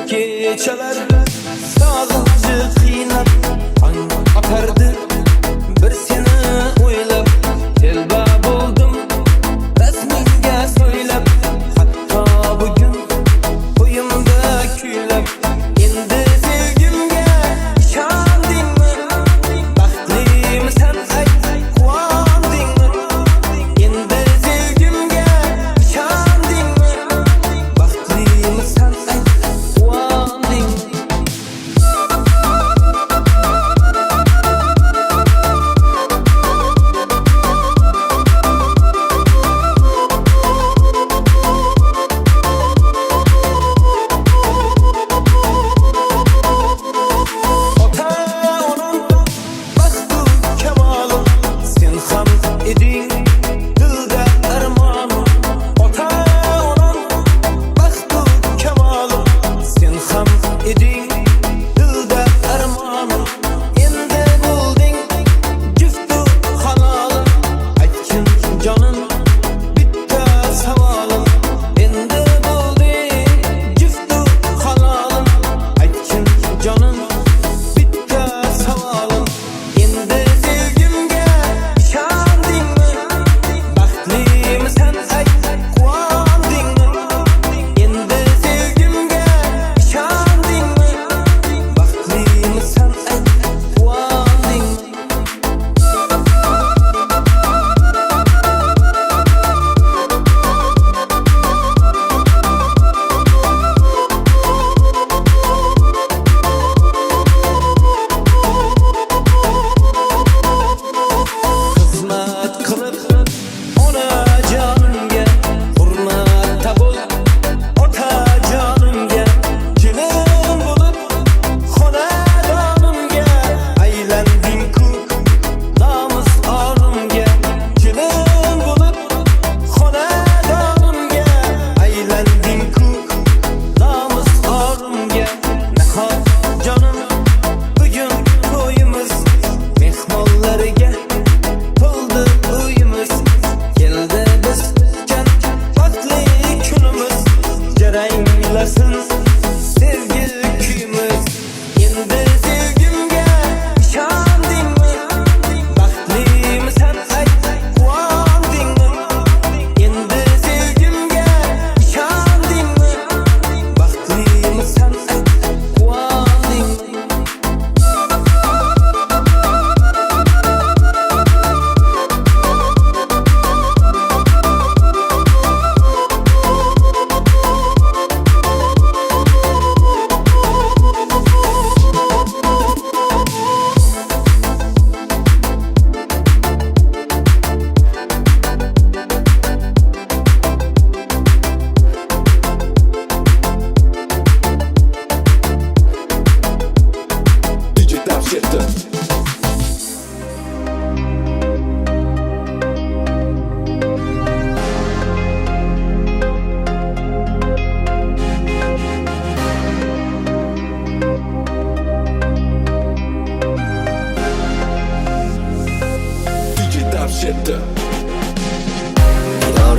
Kechalar sog'inchi qiynab tong otardi. Bir seni o'ylab telba bo'ldim, rasmingga so'ylab. Hatto bugun qo'yimda kuylab. Endi sevgimga ishondingmi? Baxtlimisan ayt, quvondingmi? Endi sevgimga ishondingmi? Baxtlimisan ayt, quvondingmi?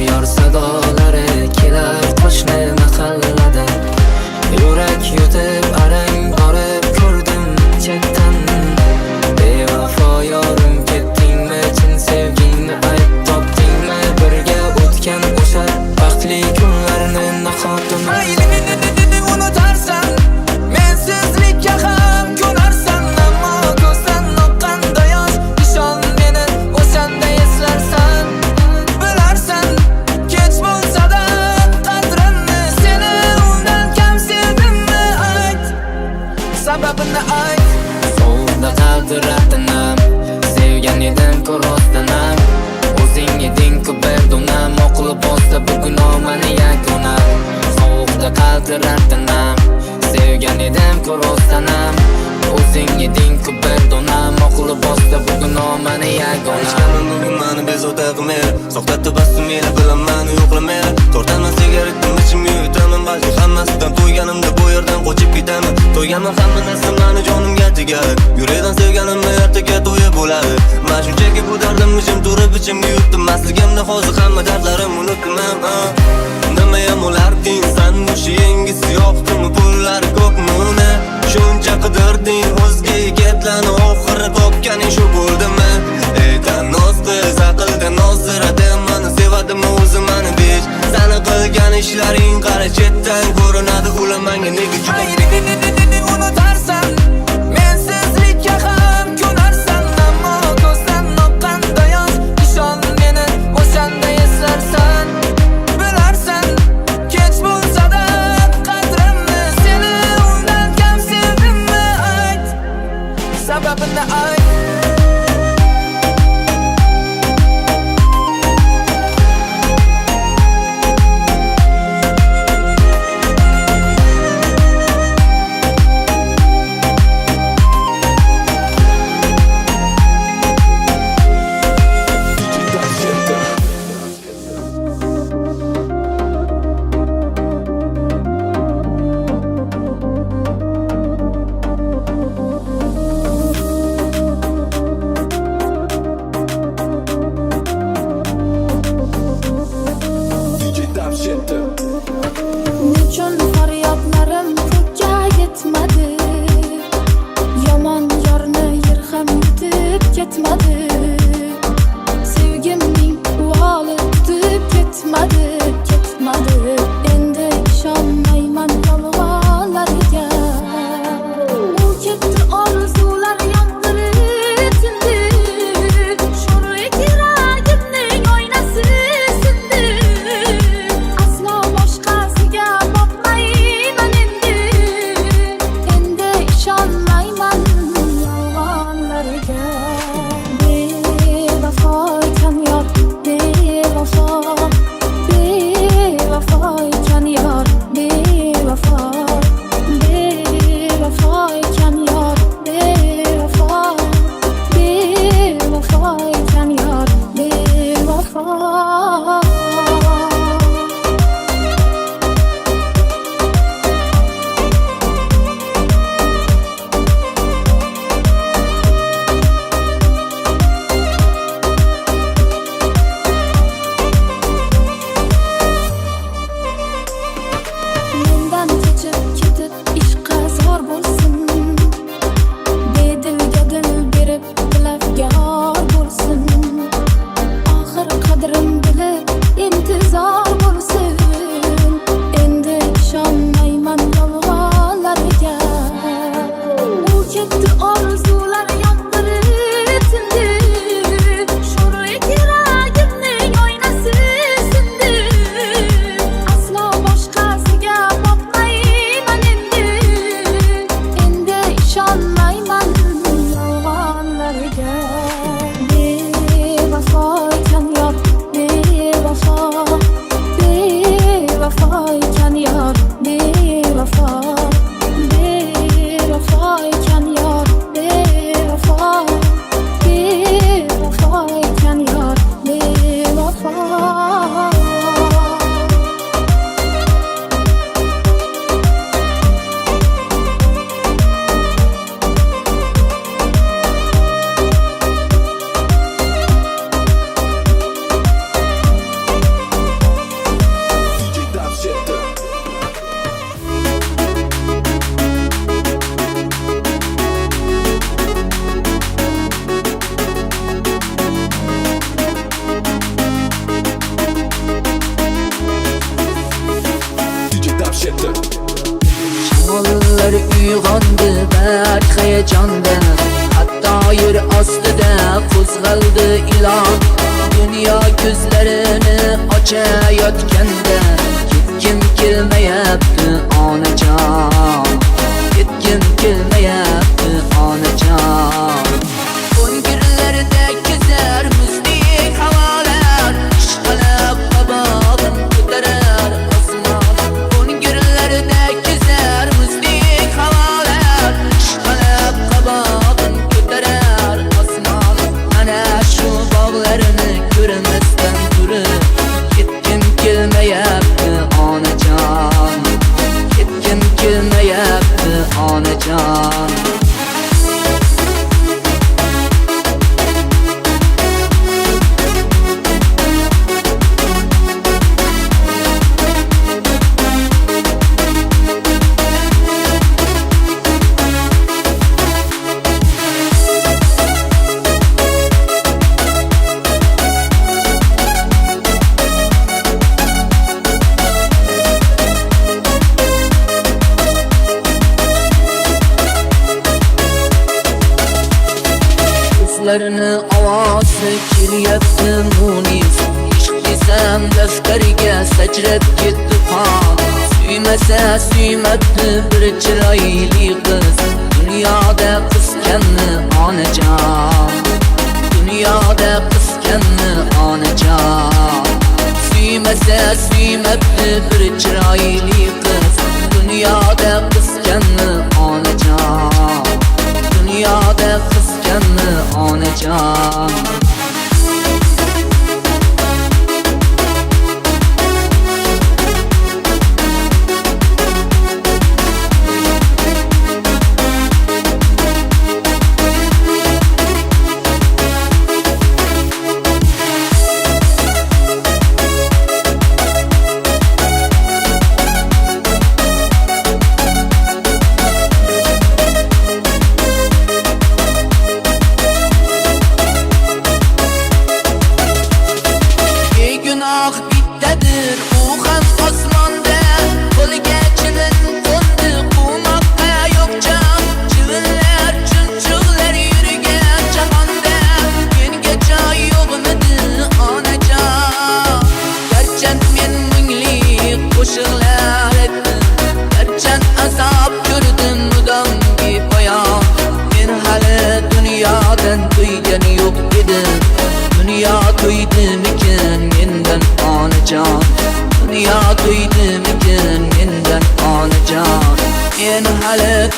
Yor sadolari kelar qo'shni mahallada. Yurak yutib arang borib ko'rdim chetdan. Bevafo yorim ketdingmi, chin sevgingni ayt topdingmi? Birga o'tgan o'sha baxtli kunlarni nahotun unutarsan, mensizlikka ham ko'narsan. Ammo ko'zdan oqqanda yosh, ishon meni o'shanda eslarsan. Bilarsan kech bo'lsa-da qadrini, seni undan kam sevdimmi ayt, sababini ayt. Sovuqda qaltiratdim, sevgan edim ko'rosdanam. O'zing eding-ku berdunam, oqilib bosdi bugun mani yagona. Sovuqda qaltiratdim, sevgan edim ko'rosdanam. O'zing eding-ku berdunam, oqilib bosdi bugun mani yagona. Bugun mani bezovta qilmaydi, soxta tabassum ila bilaman yo'qlamaydi. Tortaman sigaretni ichimga yutaman, balki hammasidan to'yganimda bu yerdan qochib ketaman. To'yganman hamma narsamani jonimga tegib tegadi. Yurakdan sevganimni ertaga to'yib bo'ladi. Men shunchaki bu dardimni jim turib ichimga yutdim. Masligimda hozir hamma dardlarim unutdim. Nimayam olarding san o'sha yengisi yoqdimi pullari ko'pmi uni shuncha qidirding o'zga yigitlarni oxiri topganing shu bo'ldimi aytan noz qiz aqlda nozirada mani sevadimi o'zi mani bech sani qilgan ishlaring qara chetdan ko'rinadi ular menga nega juda unutarsan mensizlikka ham ko'narsan ammo ko'zdan oqqanda yosh ishon meni o'shanda eslarsan bilarsan kech bo'lsa-da qadrimni seni undan kam sevdimmi ayt sababini ayt Nechun faryodlarim ko'kka yetmadi Yomon yorni yer ham yutib ketmadi Sevgimning uvoli tutib ketmadi Endi ishonmayman yolg'onlariga U ketdi orzular yondirib tindi Sho'rlik yuragimning oynasi sindi Aslo boshqasiga boqmayman endi ishonmayman yolg'onlariga Bevafo ekan yor bevafo ekan yor bevafo ekan yor bevafo ekan yor bevafo Mendan kechib ketib ishqa zor bo'lsin Bedilga dil berib tilafgor bo'lsin Oxir qadrim bilib intizor bo'lsin Endi ishonmayman yolg'onlariga U ketdi orzular yondirib tindi Sho'rlik yuragimning oynasi sindi Aslo boshqasiga boqmayman endi ishonmayman yolg'onlariga Bevafo ekan yor bevafo ekan yor bevafo ekan yor bevafo ekan yor bevafo Shamollar uyg'ondi bak hayajondan Hatto yer ostida qo'zg'aldi ilon Dunyo ko'zlarini ochayotganda Ketgim kelmayapti onajon Ketgim kelmayapti onajon Ko'ngillarda kezar muzdek havolar Ishqalab qabog'im ko'tarar osmon Ko'ngillarda kezar muzdek havolar Ishqalab qabog'im ko'tarar osmon Mana shu bog'larni ko'rmasdan turib Ketgim kelmayapti onajon Ketgim kelmayapti onajon Sözlerini ovozi kelyapti munis Ishq desam daftariga sachrab ketdi qon Suymasa suymabdi bir chiroyli qiz Dunyoda qizganni onajon Dunyoda qizganni onajon Suymasa suymabdi bir chiroyli qiz Dunyoda qizganni onajon Dunyoda qizganni onajon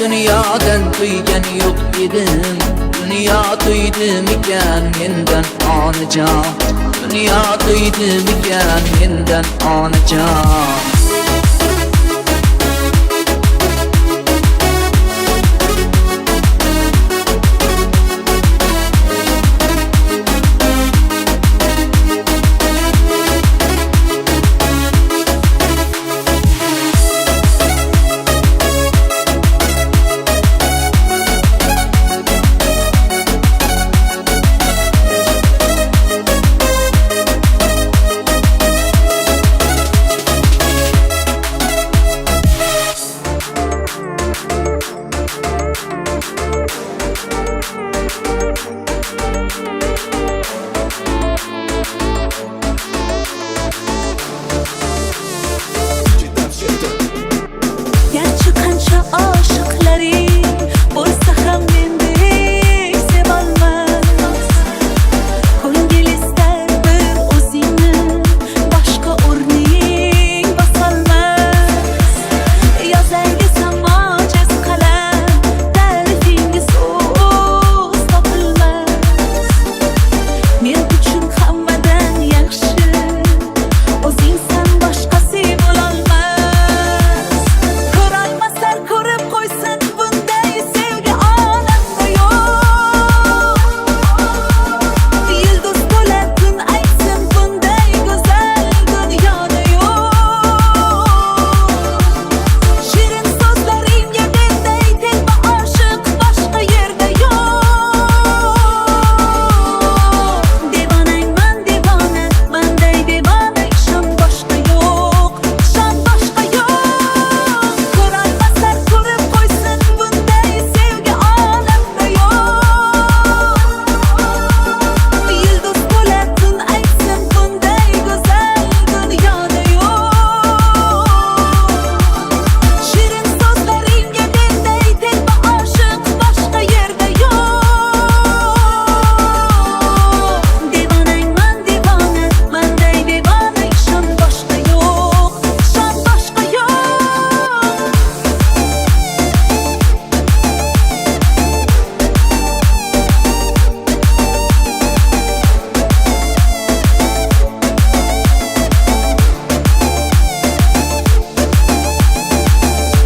Dünyadan tuygan yo'q edim Dunyo tuydimikan mendan onajon Dunyo tuydimikan mendan onajon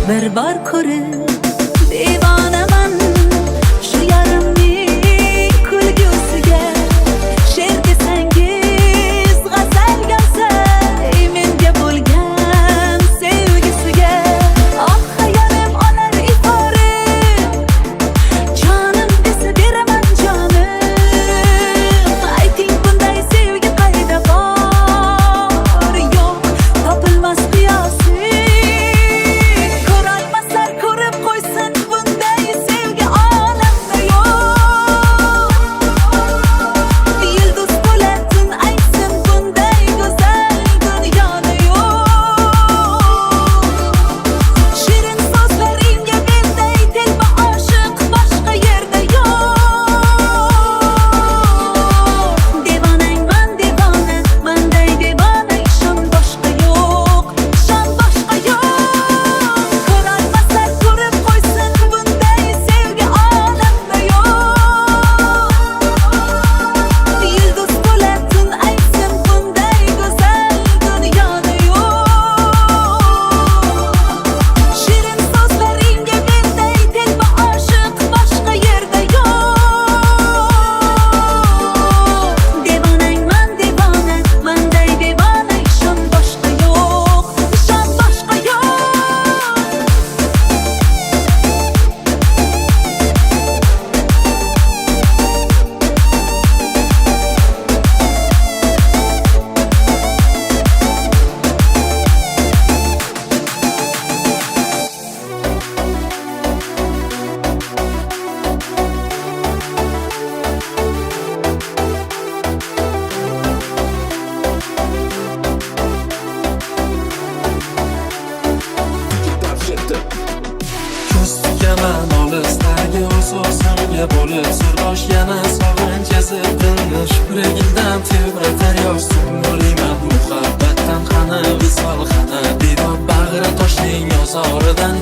Bir bor ko'rib devonaman shu yarimning kulgusiga she'r desangiz g'azal yozsa menga bo'lgan sevgisiga xayolim olar iforim jonim desa beraman jonim ayting bunday sevgi qayda bor yo'q topilmas qiyosi ko'rolmaslar ko'rib qo'y bo'lib sirdosh yana sog'inch yazib dilni Yuragimdan tebratar yosh O'layman muhabbatdan qani visol qani Bino bag'ri toshning ozoridan